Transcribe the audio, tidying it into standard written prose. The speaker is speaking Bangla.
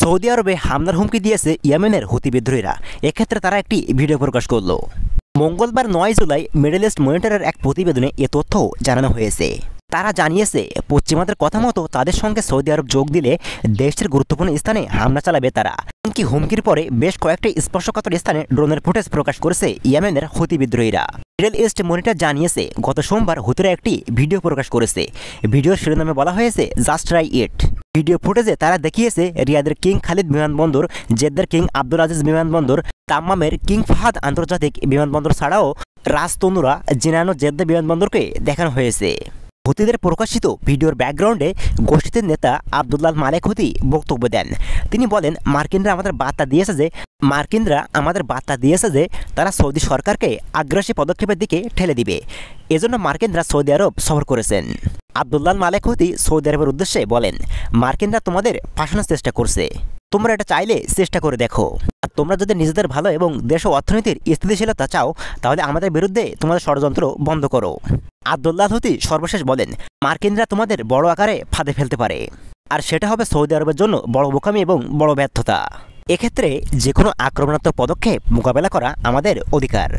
সৌদি আরবে হামলার হুমকি দিয়েছে ইয়েমেনের হুতি বিদ্রোহীরা। এক্ষেত্রে তারা একটি ভিডিও প্রকাশ করল। মঙ্গলবার 9 জুলাই মিডল ইস্ট মনিটরের এক প্রতিবেদনে এ তথ্য জানানো হয়েছে। তারা জানিয়েছে, পশ্চিমাদের কথা মতো তাদের সঙ্গে সৌদি আরব যোগ দিলে দেশটির গুরুত্বপূর্ণ স্থানে হামলা চালাবে তারা। এমনকি হুমকির পরে বেশ কয়েকটি স্পর্শকাতর স্থানে ড্রোনের ফুটেজ প্রকাশ করেছে ইয়েমেনের হুতি বিদ্রোহীরা। মিডল ইস্ট মনিটর জানিয়েছে, গত সোমবার হুতিরা একটি ভিডিও প্রকাশ করেছে। ভিডিওর শিরোনামে বলা হয়েছে, জাস্ট ট্রাই ইট। ভিডিও ফুটেজে তারা দেখিয়েছে রিয়াদের কিং খালিদ বিমানবন্দর, জেদ্দার কিং আব্দুল আজিজ বিমানবন্দর, তাম্মামের কিং ফাহাদ আন্তর্জাতিক বিমানবন্দর ছাড়াও রাজতনুরা জিনানো জেদ্দা বিমানবন্দরকে দেখানো হয়েছে। হুতিদের প্রকাশিত ভিডিওর ব্যাকগ্রাউন্ডে গোষ্ঠীটির নেতা আবদুল্লাহ মালেক হুতি বক্তব্য দেন। তিনি বলেন, মার্কিনরা আমাদের বার্তা দিয়েছে যে তারা সৌদি সরকারকে আগ্রাসী পদক্ষেপের দিকে ঠেলে দিবে। এজন্য মার্কিনরা সৌদি আরব সফর করেছেন। আবদুল্লাহ মালেক হুতি সৌদি আরবের উদ্দেশ্যে বলেন, মার্কিনরা তোমাদের ফাঁসানোর চেষ্টা করছে। তোমরা এটা চাইলে চেষ্টা করে দেখো। আর তোমরা যদি নিজেদের ভালো এবং দেশ ও অর্থনীতির স্থিতিশীলতা চাও, তাহলে আমাদের বিরুদ্ধে তোমাদের ষড়যন্ত্র বন্ধ করো। আবদুল্লাহ হুতি সর্বশেষ বলেন, মার্কিনরা তোমাদের বড় আকারে ফাঁদে ফেলতে পারে, আর সেটা হবে সৌদি আরবের জন্য বড় বোকামি এবং বড় ব্যর্থতা। এক্ষেত্রে যে কোনো আক্রমণাত্মক পদক্ষেপ মোকাবেলা করা আমাদের অধিকার।